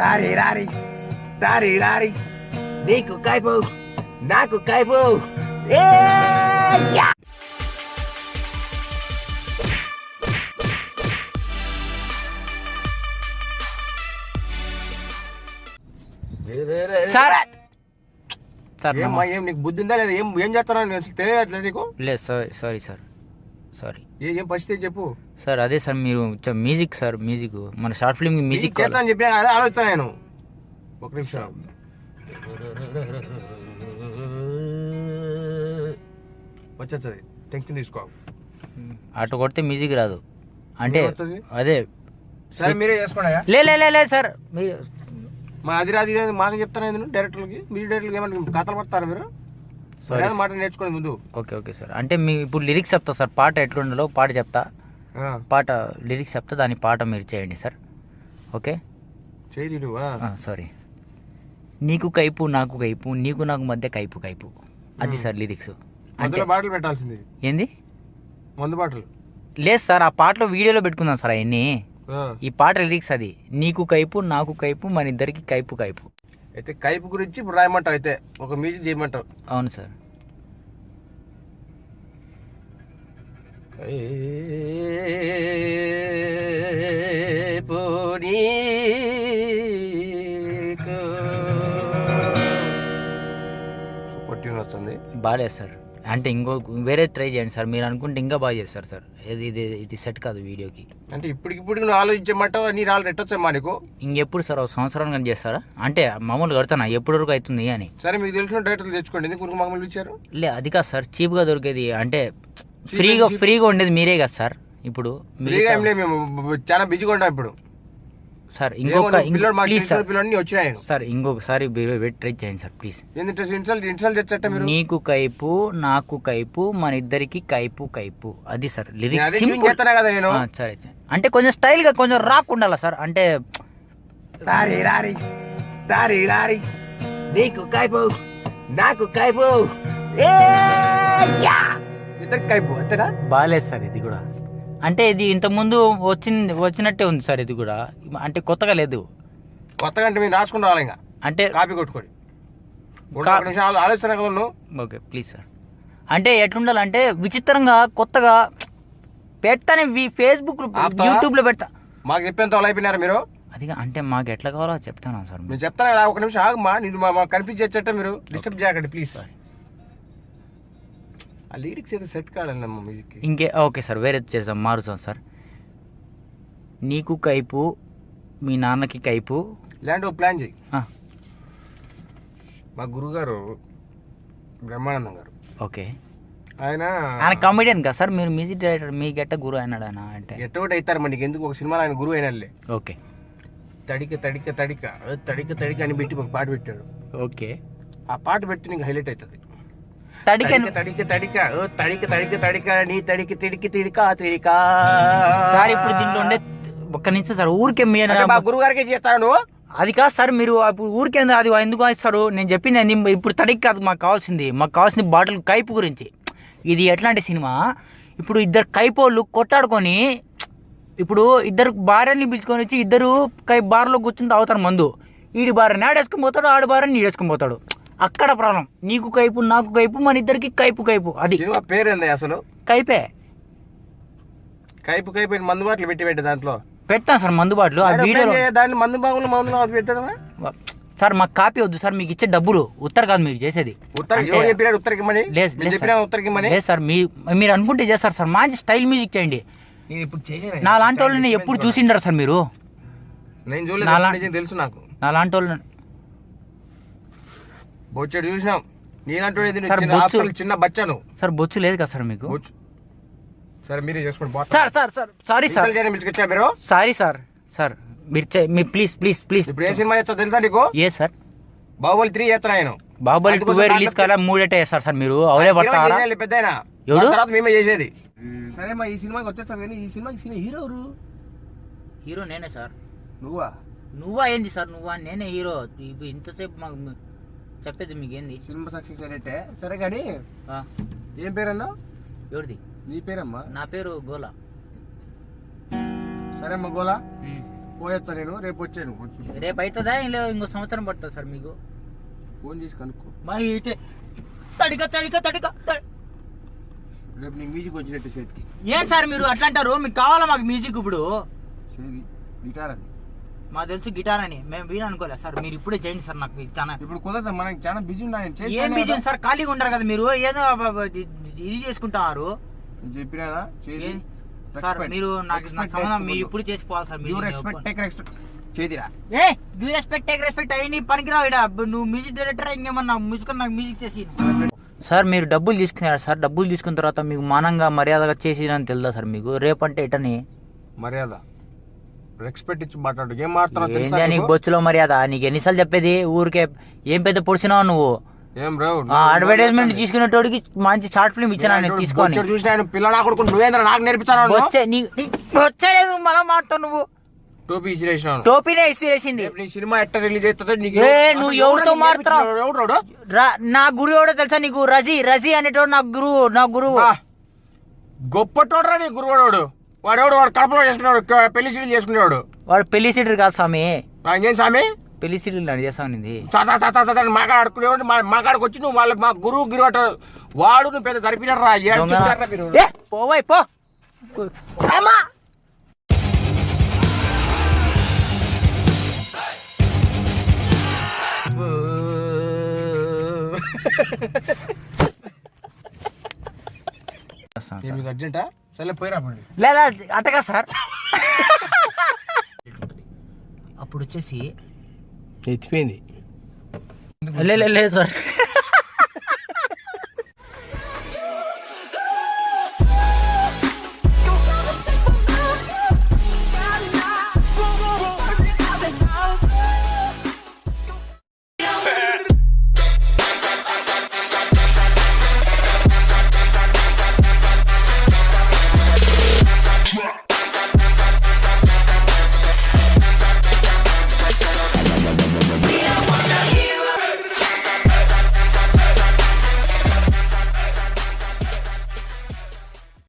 రారి రారి రారి రారి నీకు కైపు నాకు కైపు సార్ ఏం నీకు బుద్ధి ఉందా లేదా? ఏం చేస్తాను తెలియట్లేదు నీకు? లేదు సారీ సార్ సారీ. ఏం పరిస్థితి చెప్పు సార్. అదే సార్ మీరు మ్యూజిక్ సార్, మ్యూజిక్ మన షార్ట్ ఫిల్మ్ మ్యూజిక్ చేస్తాను చెప్పినా అదే ఆలోచిస్తాను నేను. ఒక నిమిషం వచ్చేస్తుంది, టెన్షన్ తీసుకో. అటు కొడితే మ్యూజిక్ రాదు అంటే అదే. సరే మీరే చేసుకోండి. లే సార్ మీరు అది రాదు మాకు చెప్తాను డైరెక్టర్లకి. మీరు డైరెక్టర్కి ఏమన్నా కథలు పడతారా మీరు? మాట నేర్చుకోండి ముందు. Okay sir. అంటే మీ ఇప్పుడు లిరిక్స్ చెప్తా సార్, పాట ఎట్లుండాలో పాట చెప్తా, పాట లిరిక్స్ చెప్తా, దాని పాట మీరు చేయండి సార్. ఓకే చేయి. సారీ. నీకు కైపు నాకు కైపు, నీకు నాకు మధ్య కైపు కైపు, అది సార్ లిరిక్స్. అంటే బాటలు పెట్టాల్సింది ఏంది? మందు బాటలు లేదు సార్, ఆ పాటలో వీడియోలో పెట్టుకుందాం సార్ అవన్నీ. ఈ పాట లిరిక్స్ అది. నీకు కైపు నాకు కైపు, మన ఇద్దరికి కైపు కైపు. అయితే కైపు గురించి ఇప్పుడు రాయమంటావు, అయితే ఒక మ్యూజిక్ చేయమంటావు. అవును సార్. వస్తుంది బాగాలేదు సార్. అంటే ఇంకో వేరే ట్రై చేయండి సార్, మీరు అనుకుంటే ఇంకా బాగా చేస్తారు సార్. ఇది సెట్ కాదు వీడియోకి. అంటే ఇప్పటికిప్పుడు నువ్వు ఆలోచించమంటావు, నీ రాళ్ళు ఎట్టొచ్చమ్మా నీకు? ఇంకెప్పుడు సార్ ఒక సంవత్సరం కానీ చేస్తారా? అంటే మామూలుగా కడతానా ఎప్పటి వరకు అవుతుంది అని. సరే మీకు తెలిసిన డైరెక్టర్లు తెచ్చుకోండి, ఎందుకు మామూలు ఇచ్చారు? లే అది కాదు సార్, చీప్గా దొరికేది అంటే ఫ్రీగా ఉండేది మీరే కదా సార్. ఇప్పుడు ఫ్రీగా ఏం లేదు, మేము చాలా బిజీగా ఉంటాం ఇప్పుడు సార్. సార్ ఇంకొకసారి ట్రై చేయండి సార్ ప్లీజ్. నీకు కైపు నాకు కైపు, మన ఇద్దరికి కైపు కైపు, అది సార్ లిరిక్స్. సరే అంటే కొంచెం స్టైల్ గా కొంచెం రాక్ ఉండాలా సార్. అంటే నీకు కైపు నాకు కైపు కైపు అంతేగా? బాగాలేదు సార్ ఇది కూడా. అంటే ఇది ఇంతకుముందు వచ్చినట్టే ఉంది సార్. ఇది కూడా అంటే కొత్తగా లేదు. కొత్తగా అంటే మీరు రాసుకుని రావాలి, ఇంకా అంటే కాపీ కొట్టుకోండి. ఆలోచన. Okay please sir. అంటే ఎట్లుండాలంటే విచిత్రంగా కొత్తగా పెట్టని ఫేస్బుక్ యూట్యూబ్ లో పెడతా. మాకు చెప్పేంత వాళ్ళు అయిపోయినారా మీరు? అది అంటే మాకు ఎట్లా కావాలో చెప్తాను సార్. మీరు చెప్తాను కదా, ఒక నిమిషం ఆగమ్మా. నేను కన్ఫ్యూజ్ చేసేట, మీరు డిస్టర్బ్ చేయకండి ప్లీజ్. ఆ లిరిక్స్ అయితే సెట్ కావాలమ్మా మ్యూజిక్. ఓకే సార్, వేరే చేద్దాం, మారుతాం సార్. నీకు కైపు మీ నాన్నకి కైపు. ఇలాంటి ప్లాన్ చేయి. మా గురుగారు బ్రహ్మానందం గారు. ఓకే. ఆయన కామెడియన్ కదా సార్, మీరు మ్యూజిక్ డైరెక్టర్, మీ గట్ట గురువు అయినాడు ఆయన. అంటే ఎట్టోటి అవుతారు మనకి ఎందుకు, ఒక సినిమాలో ఆయన గురువు అయినాడులే. ఓకే. తడిక తడిక తడిక తడిక తడిక అని పెట్టి ఒక పాట పెట్టాడు. ఓకే. ఆ పాట పెట్టి నీకు హైలైట్ అవుతుంది. తడిక తడిక తడిక తడిక తడిక తడిక నీ తడికి తిడికి తిడిక తిడిక. సార్ ఇప్పుడు దీంట్లో ఉండే ఒక్క నిమిషం సార్, ఊరికే మా గురువు గారికి చేస్తాను నువ్వు. అది కాదు సార్, మీరు ఇప్పుడు ఊరికే అది ఎందుకు ఇస్తారు? నేను చెప్పింది ఇప్పుడు తడికి కాదు మాకు కావాల్సింది బాటిల్ కైపు గురించి. ఇది ఎట్లాంటి సినిమా, ఇప్పుడు ఇద్దరు కైపోళ్ళు కొట్టాడుకొని, ఇప్పుడు ఇద్దరు భార్యని పిలుచుకొని వచ్చి ఇద్దరు బార్లో కూర్చుని తాగుతారు మందు. ఈడి భార్యని ఆడేసుకుని పోతాడు, ఆడి భార్యని ఈడేసుకుని పోతాడు. అక్కడ ప్రాబ్లం. నీకు కైపు నాకు కైపు, మన ఇద్దరికి కైపు కైపు. అది పేరేంది అసలు? కైపే. కైపు కైపు మందు బాటలు పెట్టి దాంట్లో పెడతాను సార్. మందు బాటలు దాన్ని మందు బాగులు మందులో పెట్టేదా సార్? మాకు కాపీ వద్దు సార్, మీకు ఇచ్చే డబ్బులు ఉత్తర కాదు మీరు చేసేది. లేదు సార్, మీరు అనుకుంటే చేస్తారు సార్. మంచి స్టైల్ మ్యూజిక్ చేయండి. నా లాంటి వాళ్ళని ఎప్పుడు చూసిండారు సార్ మీరు? తెలుసు నాకు. నా లాంటి వాళ్ళని బొచ్చాడు చూసినాం. నీలాంటి చిన్న బచ్చాను సార్. బొచ్చు లేదు కదా సార్ మీకు? సరే మీరే చేసుకోండి sir. Sir sorry sir, sorry sir. Sir మీరు ప్లీజ్ ప్లీజ్ ప్లీజ్. ఇప్పుడు ఏ సినిమా చేస్తా తెలుసా నీకు? ఏ సార్? బాహుబలి 3 చేస్తాను ఆయన. బాహుబలి 2 రిలీజ్ కాలే, 3 చేస్తారు సార్ మీరు. అవలే పడతారా పెద్ద తర్వాత మేమే చేసేది. సరే మా ఈ సినిమాకి వచ్చేస్తాను, కానీ ఈ సినిమాకి హీరో ఎవరు? హీరో నేనే సార్. నువ్వా ఏంది సార్? నువ్వా? నేనే హీరో. ఇంతసేపు మాకు చెప్పేది మీకేంది? సినిమా సక్సెస్ అయితే సరే, కానీ ఏం పేరన్నా? ఎవరిది? నీ పేరమ్మా? నా పేరు గోలా. సరే అమ్మా గోలా, పోయొచ్చా నేను రేపు వచ్చాను రేపు అవుతుందా ఇలా ఇంకో సంవత్సరం పడుతుంది సార్ మీకు? ఫోన్ చేసి కనుక్కో. మా ఇటే తడిక రేపు నీకు మ్యూజిక్ వచ్చినట్టు చేతికి. ఏం సార్ మీరు అట్లా అంటారు? మీకు కావాలా మాకు మ్యూజిక్? ఇప్పుడు చేది గిటార్ అది మాకు తెలుసు గిటార్ అని, మేము వీణ అనుకోలేదు సార్. మీరు ఇప్పుడే చేయండి సార్. నాకు చాలా ఇప్పుడు కుదరదు, మనకి చాలా బిజీ ఉన్నాను. ఏం బిజీ ఉంది సార్? ఖాళీగా ఉంటారు కదా మీరు, ఏదో ఇది చేసుకుంటారు. చెప్పినా సార్ మీరు నాకు సంబంధం, మీరు ఇప్పుడు చేసిపోవాలి సార్. మీరు చేదిరా రెస్పెక్ట్ అయ్యి పనికిరావు ఇక్కడ. నువ్వు మ్యూజిక్ డైరెక్టర్ ఇంకేమన్నా మ్యూజిక్ నాకు మ్యూజిక్ చేసి సార్. మీరు డబ్బులు తీసుకున్నారు సార్. డబ్బులు తీసుకున్న తర్వాత మీకు మానంగా మర్యాదగా చేసిరని తెలుదా సార్ మీకు? రేపంటే ఎటని మర్యాద రెస్పెక్ట్ ఇచ్చి మాట్లాడు. ఏం మాట్లాడుతున్నావు? నీకు బొచ్చులో మర్యాద? నీకు ఎన్నిసార్లు చెప్పేది? ఊరికే ఏం పెద్ద పొడిచినావు నువ్వు? ఏం రావు అడ్వర్టైజ్మెంట్ తీసుకునేటోడికి మంచి షార్ట్ ఫిల్మ్ ఇచ్చాను తీసుకొని. చూసిన పిల్లలు కొడుకు నువ్వేంద్ర నాకు నేర్పించాను. వచ్చేలేదు మళ్ళా మాట్లాడు. నువ్వు టోపీ ఇసిరేసినావు. టోపీనే ఇసిరేసింది. సినిమా ఎట్ట రిలీజ్ అవుతుంది? నువ్వు ఎవరితో మాట్లాడు? నా గురు ఎవడో తెలుసా నీకు? రజీ అనేటోడు నా గురువు. గొప్పటోడరా నీ గురువాడు. వాడు కడపలో చేసుకున్నాడు, పెళ్లి సీడీలు చేసుకునేవాడు. వాడు పెళ్లి సీడీలు కాదు స్వామి. ఏం స్వామి? పెళ్లి సీడీలు చేస్తామని మాకాడుకునేవాడు. మాకాడికి వచ్చి నువ్వు వాళ్ళ మా గురువు గిరివాడు వాడు నువ్వు పెద్ద జరిపినారా? పోవాయి పో. మీకు అర్జెంటా? సరే పోయిరా. లేదా అట్టగా సార్. అప్పుడు వచ్చేసి ఎత్తిపోయింది. లేదు సార్.